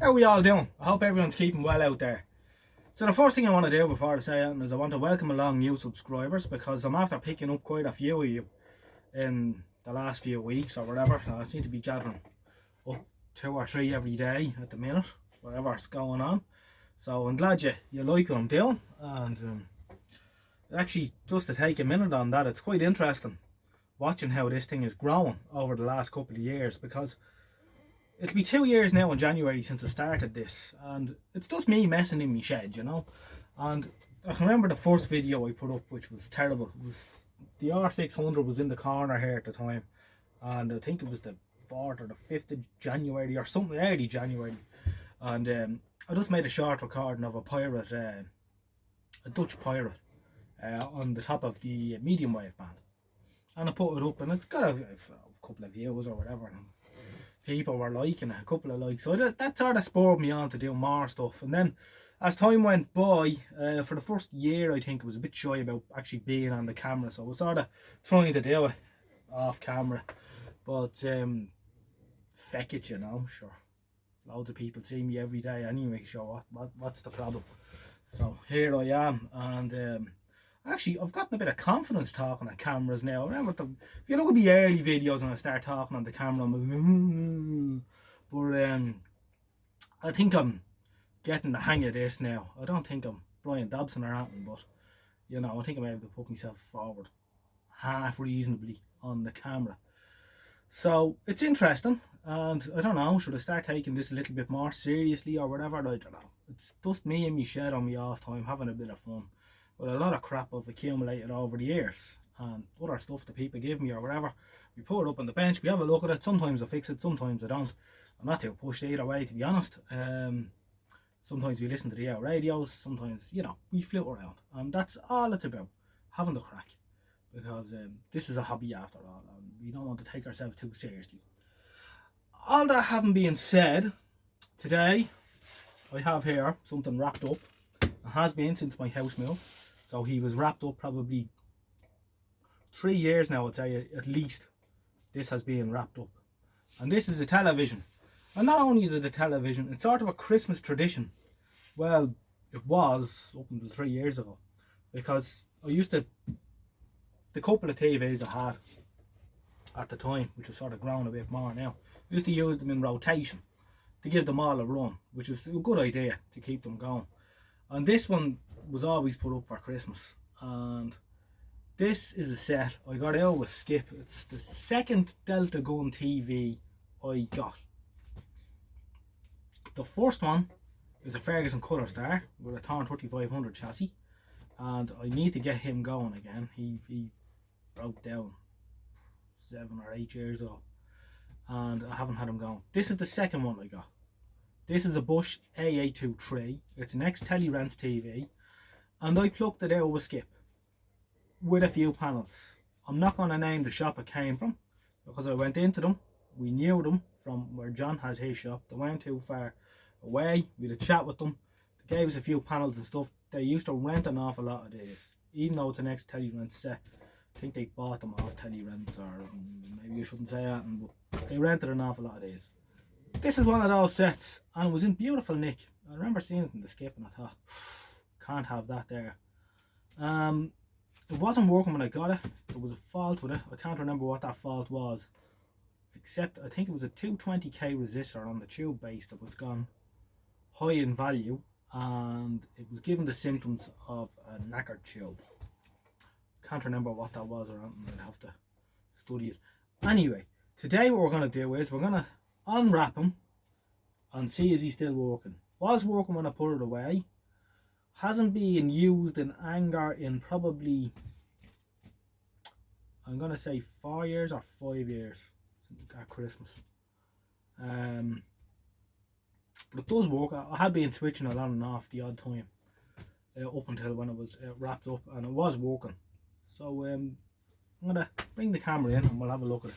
How are we all doing? I hope everyone's keeping well out there. So the first thing I want to do before I say anything is I want to welcome along new subscribers, because I'm after picking up quite a few of you in the last few weeks or whatever. I seem to be gathering up 2 or 3 every day at the minute, whatever's going on. So I'm glad you like what I'm doing, and actually, just to take a minute on that, it's quite interesting watching how this thing is growing over the last couple of years, because it'll be 2 years now in January since I started this, and it's just me messing in my shed, you know. And I remember the first video I put up, which was terrible. It was the R600 was in the corner here at the time, and I think it was the 4th or the 5th of January or something, early January. And I just made a short recording of a pirate, a Dutch pirate, on the top of the medium wave band, and I put it up, and it got a couple of views or whatever. And people were liking it, a couple of likes, so that sort of spurred me on to do more stuff. And then as time went by, for the first year I think I was a bit shy about actually being on the camera, so I was sort of trying to do it off camera, but feck it, you know, sure, loads of people see me every day anyway, sure, what's the problem? So here I am, and actually I've gotten a bit of confidence talking at cameras now. I remember if you look at the early videos when I start talking on the camera, I'm like, but I think I'm getting the hang of this now. I don't think I'm Brian Dobson or anything, but you know, I think I'm able to put myself forward half reasonably on the camera. So it's interesting, and I don't know, should I start taking this a little bit more seriously or whatever? I don't know. It's just me and my shed on my off time having a bit of fun with a lot of crap I've accumulated over the years and other stuff that people give me or whatever. We put it up on the bench, we have a look at it. Sometimes I fix it, sometimes I don't. I'm not too pushed either way, to be honest. Sometimes we listen to the radios, sometimes, you know, we float around, and that's all it's about, having the crack, because this is a hobby after all, and we don't want to take ourselves too seriously. All that having been said, today I have here something wrapped up. It has been since my house move, so he was wrapped up probably 3 years now, I'd say, at least. This has been wrapped up, and this is a television. And not only is it a television, it's sort of a Christmas tradition. Well, it was up until 3 years ago, because I used to, the couple of TVs I had at the time, which has sort of grown a bit more now, I used to use them in rotation to give them all a run, which is a good idea to keep them going. And this one was always put up for Christmas, and this is a set I got out with Skip. It's the second Delta Gun TV I got. The first one is a Ferguson Colour Star with a Thorn 3500 chassis, and I need to get him going again. He broke down 7 or 8 years ago, and I haven't had him going. This is the second one I got. This is a Bosch A823. It's an ex-Telly-Rents TV, and I plucked it out with Skip with a few panels. I'm not going to name the shop it came from, because I went into them. We knew them from where John had his shop. They weren't too far away. We had a chat with them. They gave us a few panels and stuff. They used to rent an awful lot of these, even though it's an ex-Telly-Rents set. I think they bought them off Telly-Rents, or maybe I shouldn't say that, but they rented an awful lot of these. This is one of those sets, and it was in beautiful nick. I remember seeing it in the Skip, and I thought, can't have that there. It wasn't working when I got it. There was a fault with it. I can't remember what that fault was, except I think it was a 220k resistor on the tube base that was gone high in value, and it was given the symptoms of a knackered tube. Can't remember what that was or anything. I'd have to study it. Anyway, today what we're going to do is we're going to unwrap him and see is he still working. Was working when I put it away. Hasn't been used in anger in probably, I'm going to say 4 years or 5 years at Christmas. But it does work. I had been switching it on and off the odd time up until when it was wrapped up, and it was working. So I'm going to bring the camera in and we'll have a look at it.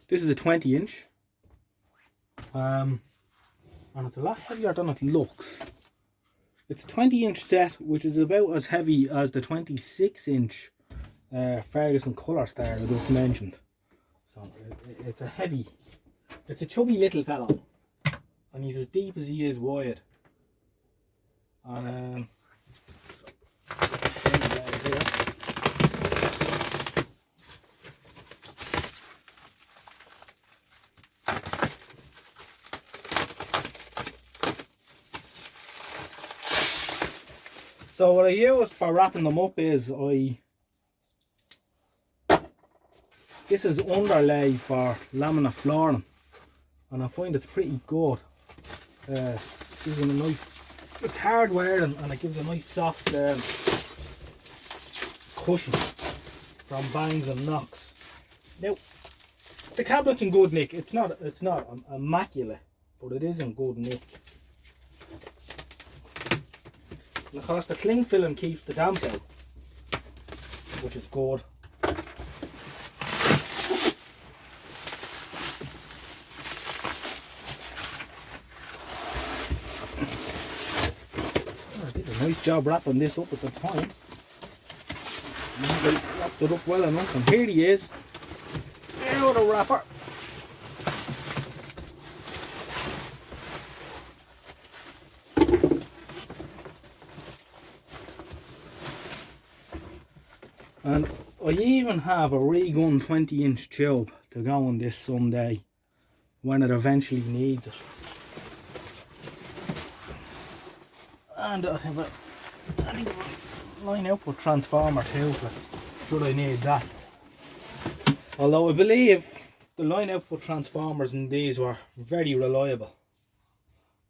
This is a 20-inch. And it's a lot heavier than it looks. It's a 20-inch set, which is about as heavy as the 26-inch Ferguson colour star I just mentioned. So it's a heavy, it's a chubby little fella, and he's as deep as he is wide. And so what I used for wrapping them up is this is underlay for laminate flooring, and I find it's pretty good. Gives them a nice, it's hard wearing, and it gives a nice soft cushion from bangs and knocks. Now the cabinet's in good nick. It's not immaculate, but it is in good nick. And of course the cling film keeps the damp out, which is good. Nice job wrapping this up at the time. I wrapped it up well enough, and here he is. Out the wrapper. And I even have a re-gun 20-inch tube to go on this someday when it eventually needs it. And I think a line output transformer too, should I need that. Although I believe the line output transformers in these were very reliable,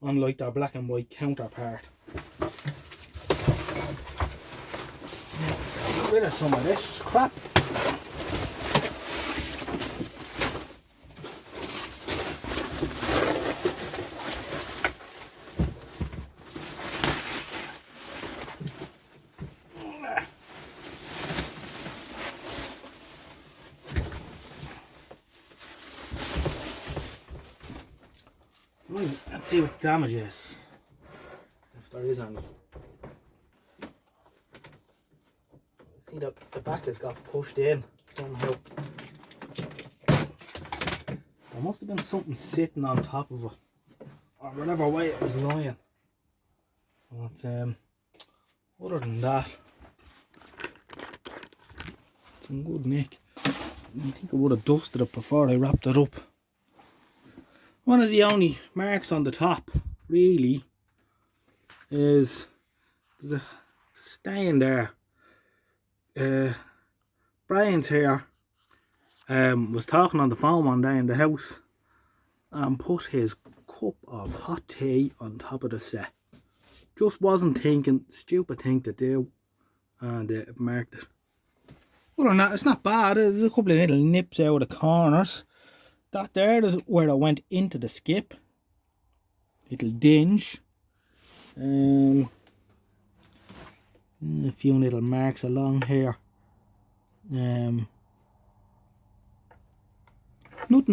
unlike their black and white counterpart. Get rid of some of this crap. Right, let's see what the damage is, if there is any. See that the back has got pushed in somehow. There must have been something sitting on top of it, or whatever way it was lying. But other than that, it's in good nick. I think I would have dusted it before I wrapped it up. One of the only marks on the top really is there's a stain there. Brian's here was talking on the phone one day in the house and put his cup of hot tea on top of the set. Just wasn't thinking, stupid thing to do, and it marked it. Other than that, it's not bad. There's a couple of little nips out of the corners. That there is where I went into the skip. Little dinge. A few little marks along here. Nothing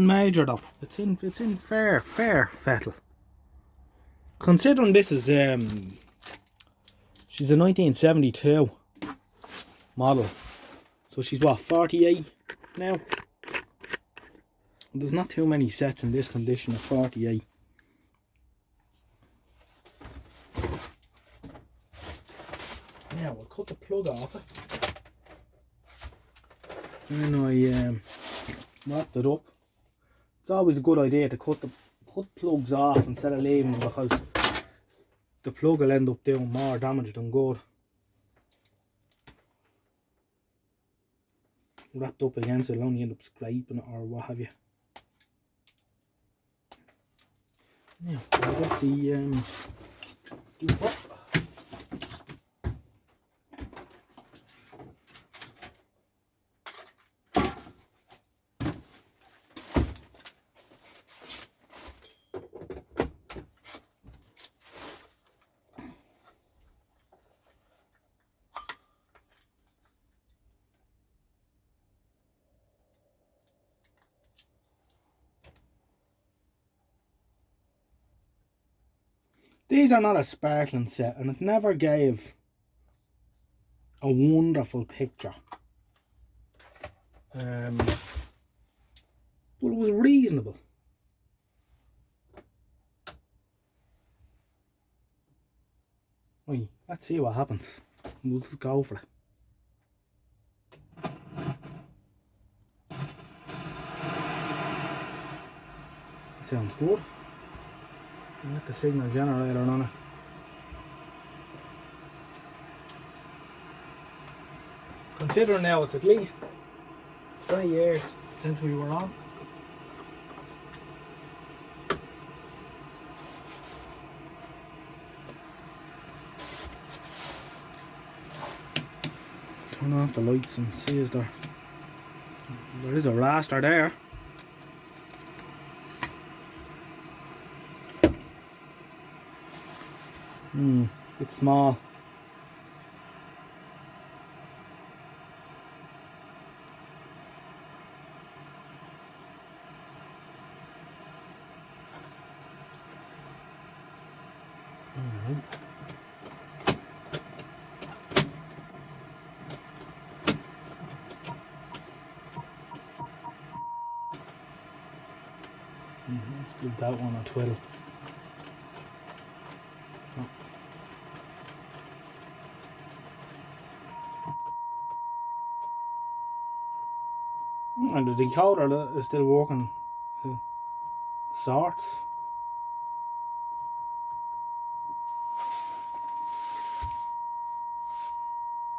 major though. It's in fair fettle. Considering this is she's a 1972 model, so she's what, 48 now. There's not too many sets in this condition of 48. Now we'll cut the plug off it. And I wrapped it up. It's always a good idea to cut plugs off instead of leaving them, because the plug will end up doing more damage than good. Wrapped up again, so it'll only end up scraping it or what have you. Now I'll get the depot. These are not a sparkling set, and it never gave a wonderful picture. Well, it was reasonable. Right, let's see what happens. We'll just go for it. That sounds good. Get the signal generator on it. Considering now it's at least 20 years since we were on. Turn off the lights and see is there is a raster there. It's small. Alright. Let's give that one a twiddle. And the decoder is still working. Sorts.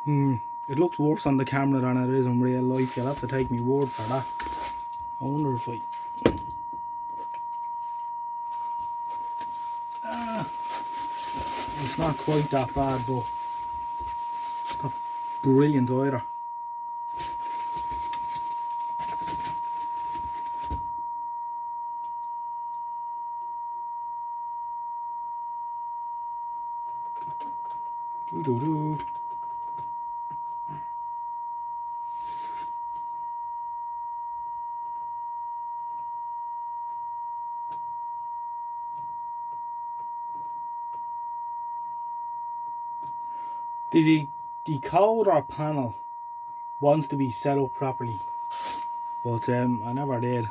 It looks worse on the camera than it is in real life. You'll have to take me word for that. I wonder if it's not quite that bad, but it's not brilliant either. The decoder panel wants to be set up properly, but I never did.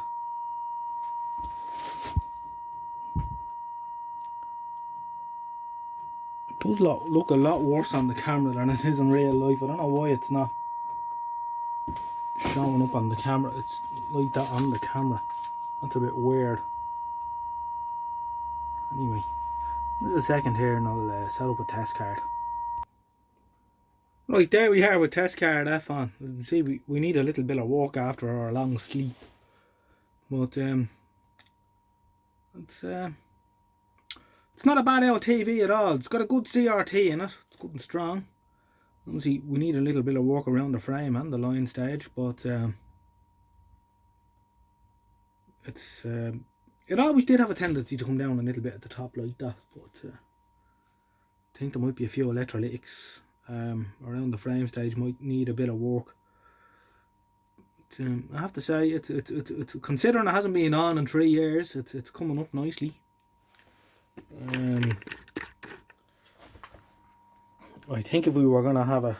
It does look a lot worse on the camera than it is in real life. I don't know why it's not showing up on the camera. It's like that on the camera. That's a bit weird. Anyway, there's a second here and I'll set up a test card. Right, there we are with test card F on. You can see we need a little bit of work after our long sleep. But it's not a bad old TV at all. It's got a good CRT in it. It's good and strong. Obviously we need a little bit of work around the frame and the line stage, but it always did have a tendency to come down a little bit at the top like that, but I think there might be a few electrolytics around the frame stage might need a bit of work. But, I have to say it's considering it hasn't been on in 3 years, it's coming up nicely. I think if we were gonna have a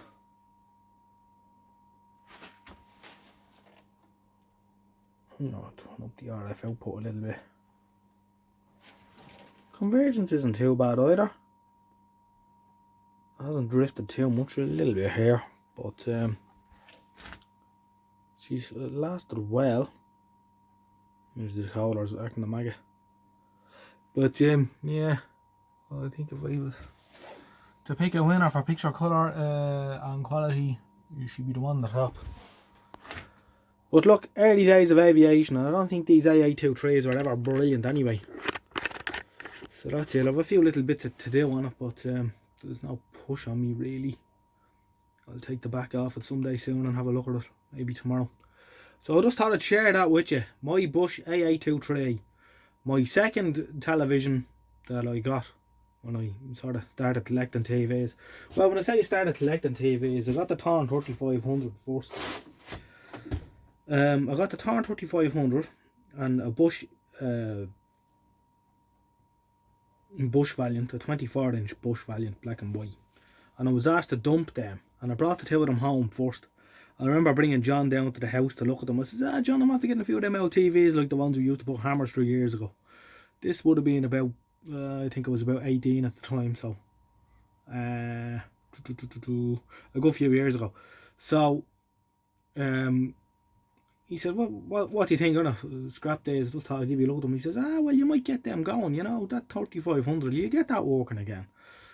turn up the RF output a little bit. Convergence isn't too bad either. It hasn't drifted too much, a little bit here, but she's lasted well. There's the collars acting the maggot. But yeah, well, I think if I was to pick a winner for picture colour and quality, you should be the one on the top. But look, early days of aviation, and I don't think these A823s are ever brilliant anyway. So that's it. I have a few little bits to do on it, but there's no push on me really. I'll take the back off it someday soon and have a look at it, maybe tomorrow. So I just thought I'd share that with you. My Bosch A823. My second television that I got when I sort of started collecting TVs. Well, when I say I started collecting TVs, I got the Torn 3500 first. I got the Torn 3500 and a Bosch Bosch Valiant, a 24-inch Bosch Valiant, black and white. And I was asked to dump them, and I brought the two of them home first. I remember bringing John down to the house to look at them. I said, John, I'm after getting a few of them old TVs like the ones we used to put hammers through years ago. This would have been about, I think I was about 18 at the time, so a good few years ago. So he said, what do you think? Scrap days, just thought I'd give you a look at them. He says, well, you might get them going, you know, that 3500, you get that working again.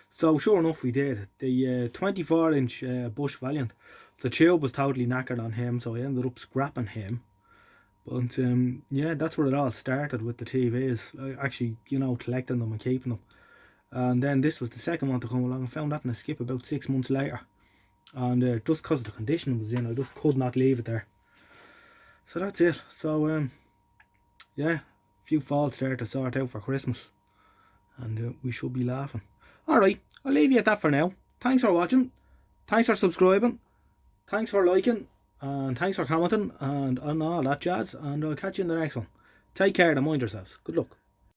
So sure enough we did. The 24-inch Bush Valiant, the tube was totally knackered on him, so I ended up scrapping him. But yeah, that's where it all started with the TVs. Actually, you know, collecting them and keeping them. And then this was the second one to come along. I found that in a skip about 6 months later. And just because the condition it was in, I just could not leave it there. So that's it. So yeah, a few faults there to sort out for Christmas. And we should be laughing. Alright, I'll leave you at that for now. Thanks for watching. Thanks for subscribing. Thanks for liking. And thanks for commenting and all that jazz. And I'll catch you in the next one. Take care and mind yourselves. Good luck.